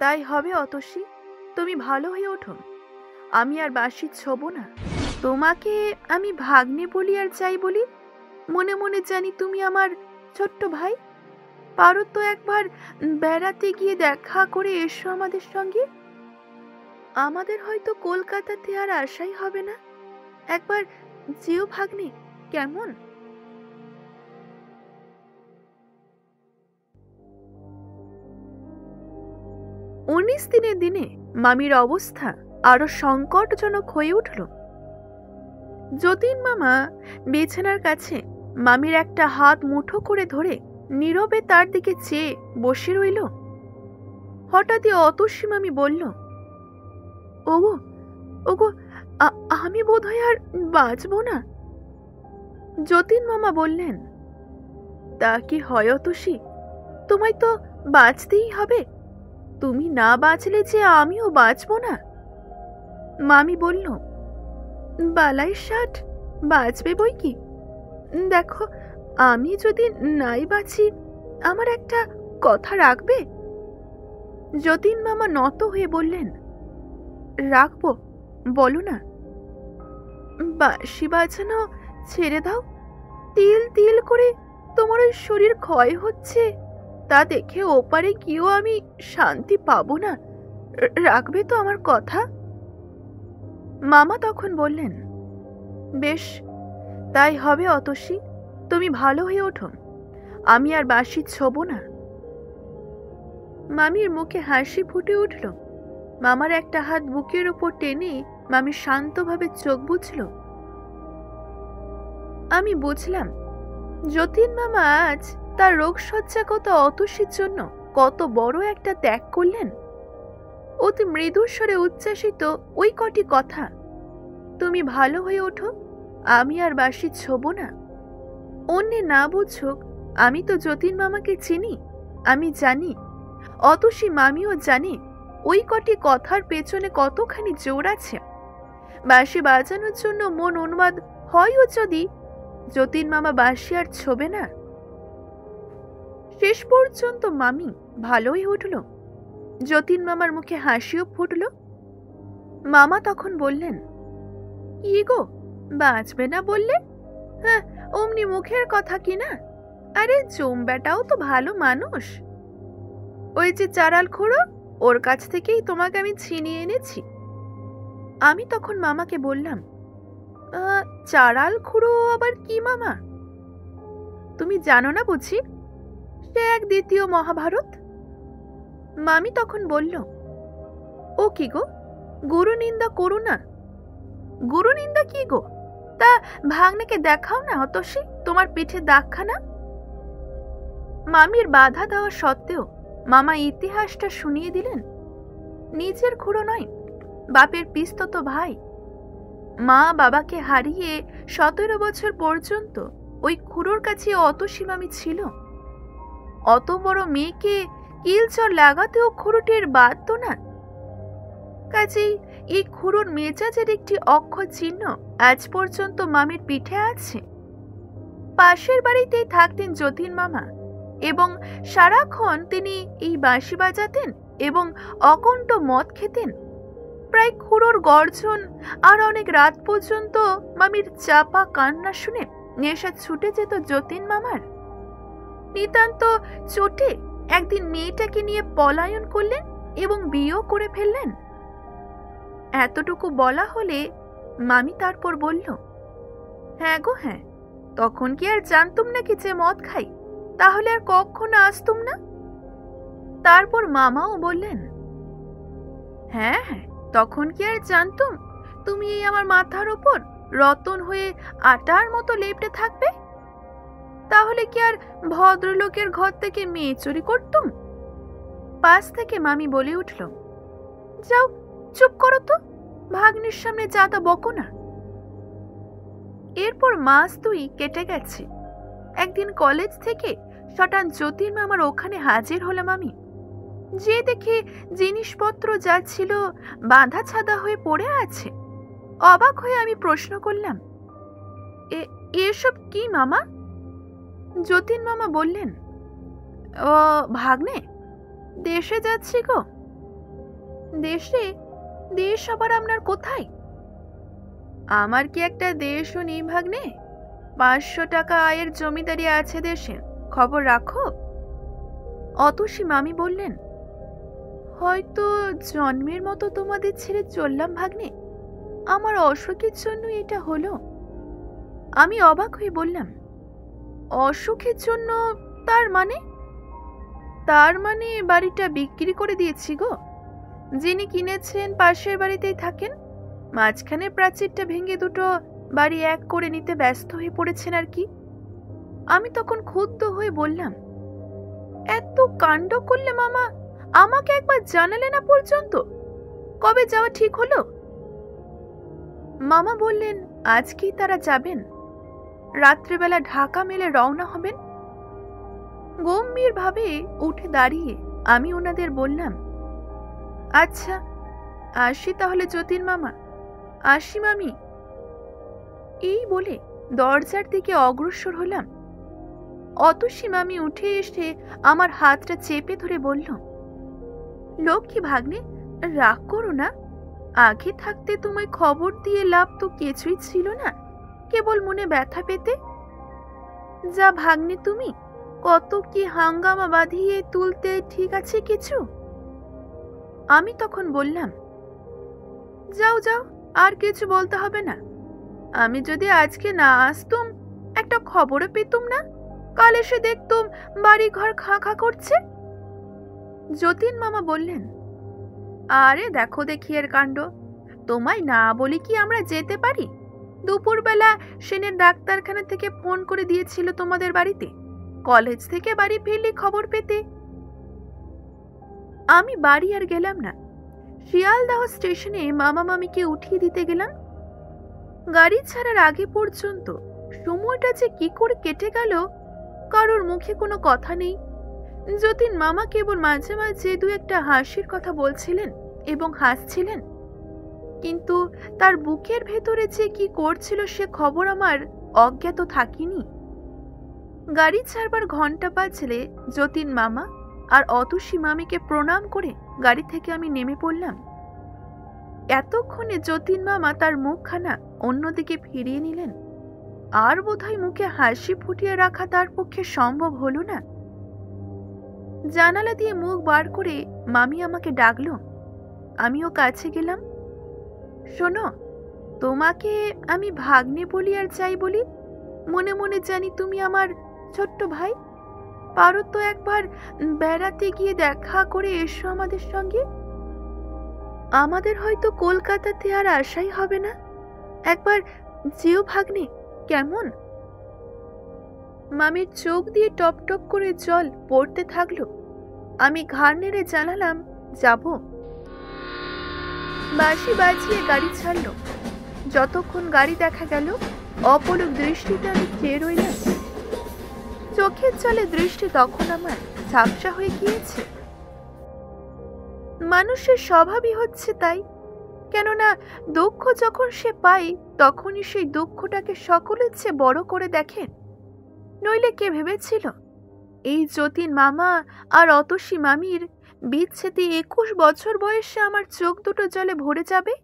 তাই হবে অতসী, তুমি ভালো হয়ে ওঠো। আমি আর বাঁশি ছোব না। তোমাকে আমি ভাগ্নে বলি আর যাই বলি, মনে মনে জানি তুমি আমার ছোট্ট ভাই। পারো তো একবার বেড়াতে গিয়ে দেখা করে এসো আমাদের সঙ্গে। আমাদের হয়তো কলকাতাতে আর আসাই হবে না। একবার যেও ভাগ্নে, কেমন? 19 দিনের দিনে মামির অবস্থা আরো সংকটজনক হয়ে উঠল। যতীন মামা বিছানার কাছে মামির একটা হাত মুঠো করে ধরে নীরবে তার দিকে চেয়ে বসে রইল। হঠাৎই অতসী মামি বলল, ওগো ওগো, আমি বোধহয় আর বাঁচবো না। যতীন মামা বললেন, তা কি হয় অতসী, তোমায় তো বাঁচতেই হবে। তুমি না বাঁচলে যে আমিও বাঁচবো না। মামি বলল, বালাই ষাট, বাঁচবে বই কি। দেখো, আমি যদি নাই বাঁচি, আমার একটা কথা রাখবে? যতীন মামা নত হয়ে বললেন, রাখবো, বলো না। বাঁশি বাজানো ছেড়ে দাও। তিল তিল করে তোমার ওই শরীর ক্ষয় হচ্ছে, তা দেখে ওপারে গিয়েও আমি শান্তি পাবো না। রাখবে তো আমার কথা? মামা তখন বললেন, বেশ, তাই হবে অতসী, তুমি ভালো হয়ে ওঠো। আমি আর বাঁশি ছোব না। মামির মুখে হাসি ফুটে উঠল। মামার একটা হাত বুকের উপর টেনে মামি শান্তভাবে চোখ বুঝল। আমি বুঝলাম যতীন মামা আজ তার রোগশয্যাগত অতসীর জন্য কত বড় একটা ত্যাগ করলেন। অতি মৃদুস্বরে উচ্ছ্বাসিত ওই কটি কথা, তুমি ভালো হয়ে ওঠো, আমি আর বাঁশি ছোব না। অন্যে না বুঝুক, আমি তো যতীন মামাকে চিনি। আমি জানি, অতসী মামিও জানে ওই কটি কথার পেছনে কতখানি জোর আছে। বাঁশি বাজানোর জন্য মন উন্মাদ হয়ও যদি, যতীন মামা বাঁশি আর ছোবে না। শেষ পর্যন্ত মামি ভালোই উঠল। যতীন মামার মুখে হাসিও ফুটল। মামা তখন বললেন, কি গো, বাঁচবে না বললে? হ্যাঁ, অমনি মুখের কথা কি না। আরে জম্বাটাও তো ভালো মানুষ। ওই যে চারাল খুড়ো, ওর কাছ থেকেই তোমাকে আমি ছিনিয়ে এনেছি। আমি তখন মামাকে বললাম, চারাল খুড়ো আবার কি মামা? তুমি জানো না বুঝি? সে এক দ্বিতীয় মহাভারত। মামি তখন বলল, ও কি গো, গুরু নিন্দা করো না। গুরু নিন্দা কি গো? তা ভাগ্নেকে দেখাও না অতসী তোমার পিঠে দাগখানা। মামির বাধা দেওয়া সত্ত্বেও মামা ইতিহাসটা শুনিয়ে দিলেন। নিজের খুড়ো নয়, বাপের পিস্তত ভাই। মা বাবাকে হারিয়ে 17 বছর পর্যন্ত ওই খুড়োর কাছে অতসী মামি ছিল। অত বড় মেয়েকে কিলচর লাগাতেও খুড়োটির বাধ্য না। কাজেই এই খুড়োর মেজাজের একটি অক্ষর চিহ্ন আজ পর্যন্ত মামির পিঠে আছে। পাশের বাড়িতেই থাকতেন যতীন মামা, এবং সারাক্ষণ তিনি এই বাঁশি বাজাতেন এবং অকণ্ঠ মদ খেতেন। প্রায় খুড়োর গর্জন আর অনেক রাত পর্যন্ত মামির চাপা কান্না শুনে নেশা ছুটে যেত যতীন মামার। নিতান্ত চোটে একদিন মেয়েটাকে নিয়ে পলায়ন করলেন এবং বিয়েও করে ফেললেন। এতটুকু বলা হলে মামি তারপর বলল, হ্যাঁ গো হ্যাঁ, তখন কি আর জানতুম নাকি যে মদ খাই? তাহলে আর কখনো আসতুম না। তারপর মামাও বললেন, হ্যাঁ হ্যাঁ, তখন কি আর জানতুম তুমি এই আমার মাথার ওপর রতন হয়ে আটার মতো লেপটে থাকবে? তাহলে কি আর ভদ্রলোকের ঘর থেকে মেয়ে চুরি করতুম? পাশ থেকে মামি বলে উঠল, যাও, চুপ করো তো, ভাগ্নের সামনে যা তা বকো না। এরপর মাস 2 কেটে গেছে। একদিন কলেজ থেকে শটান যতীন মামার ওখানে হাজির হলাম আমি। যে দেখে জিনিসপত্র যা ছিল বাঁধা ছাদা হয়ে পড়ে আছে। অবাক হয়ে আমি প্রশ্ন করলাম, এসব কি মামা? যতীন মামা বললেন, ও ভাগ্নে, দেশে যাচ্ছি গো, দেশে? দেশ আবার আপনার কোথায়? আমার কি একটা দেশও নেই ভাগ্নে। 500 টাকা আয়ের জমিদারি আছে দেশে, খবর রাখো। অতসী মামি বললেন, হয়তো জন্মের মতো তোমাদের ছেড়ে চললাম ভাগ্নে, আমার অসুখের জন্য এটা হলো। আমি অবাক হয়ে বললাম, অসুখের জন্য? তার মানে? তার মানে বাড়িটা বিক্রি করে দিয়েছি গো। যিনি কিনেছেন পাশের বাড়িতেই থাকেন, মাঝখানে প্রাচীরটা ভেঙে দুটো বাড়ি এক করে নিতে ব্যস্ত হয়ে পড়েছেন আর কি। আমি তখন ক্ষুব্ধ হয়ে বললাম, এত কাণ্ড করলে মামা, আমাকে একবার জানালে না পর্যন্ত? কবে যাওয়া ঠিক হলো? মামা বললেন, আজকেই তারা যাবেন, রাত্রেবেলা ঢাকা মেলে রওনা হবেন। গম্ভীর ভাবে উঠে দাঁড়িয়ে আমি ওনাদের বললাম, আচ্ছা আসি তাহলে যতীন মামা, আসি মামি। এই বলে দরজার দিকে অগ্রসর হলাম। অতসী মামি উঠে এসে আমার হাতটা চেপে ধরে বলল, লক্ষ্মী ভাগ্নে, রাগ করো না। আগে থাকতে তোমায় খবর দিয়ে লাভ তো কিছুই ছিল না, কেবল মনে ব্যথা পেতে। যা ভাগ্নে তুমি, কত কি হাঙ্গামা বাঁধিয়ে তুলতে, ঠিক আছে কিছু? আমি তখন বললাম, যাও যাও, আর কিছু বলতে হবে না। আমি যদি আজকে না আসতুম, একটা খবরও পেতুম না। কাল এসে দেখতুম বাড়ি ঘর খাঁ খাঁ করছে। যতীন মামা বললেন, আরে দেখো দেখি এর কাণ্ড, তোমায় না বলি কি আমরা যেতে পারি? দুপুরবেলা সেনের ডাক্তারখানা থেকে ফোন করে দিয়েছিল তোমাদের বাড়িতে, কলেজ থেকে বাড়ি ফিরলে খবর পেতে। আমি বাড়ি আর গেলাম না, শিয়ালদাহ স্টেশনে মামা মামিকে উঠিয়ে দিতে গেলাম। গাড়ি ছাড়ার আগে পর্যন্ত সময়টা যে কি করে কেটে গেল, কারোর মুখে কোনো কথা নেই। যতীন মামা কেবল মাঝে মাঝে দু একটা হাসির কথা বলছিলেন এবং হাসছিলেন, কিন্তু তার বুকের ভেতরে যে কি করছিল সে খবর আমার অজ্ঞাত থাকিনি। গাড়ি ছাড়বার ঘন্টা বাজলে যতীন মামা আর অতসী মামিকে প্রণাম করে গাড়ি থেকে আমি নেমে পড়লাম। এতক্ষণে যতীন মামা তার মুখখানা অন্যদিকে ফিরিয়ে নিলেন, আর বোধহয় মুখে হাসি ফুটিয়ে রাখা তার পক্ষে সম্ভব হলো না। জানালা দিয়ে মুখ বার করে মামি আমাকে ডাকল। আমিও কাছে গেলাম। শোনো, তোমাকে আমি ভাগ্নে বলি আর যাই বলি, মনে মনে জানি তুমি আমার ছোট্ট ভাই। পারো তো একবার বেড়াতে গিয়ে দেখা করে এসো আমাদের সঙ্গে। আমাদের হয়তো কলকাতাতে আর আসাই হবে না, একবার যেও ভাগ্নে, কেমন? মামির চোখ দিয়ে টপ টপ করে জল পড়তে থাকলো। আমি ঘাড় নেড়ে জানালাম, যাব। বাঁশি বাজিয়ে গাড়ি ছাড়লো। যতক্ষণ গাড়ি দেখা গেল, অপলক দৃষ্টিতে আমি চেয়ে রইলাম। চোখের জলে দৃষ্টি তখন আমার ঝাপসা হয়ে গিয়েছে। মানুষের স্বভাবই হচ্ছে তাই, কেননা দুঃখ যখন সে পায় তখনই সেই দুঃখটাকে সকলের চেয়ে বড় করে দেখে। নইলে কে ভেবেছিল এই যতীন মামা আর অতসী মামির বিচ্ছেদে 21 বছর বয়সে আমার চোখ দুটো জলে ভরে যাবে?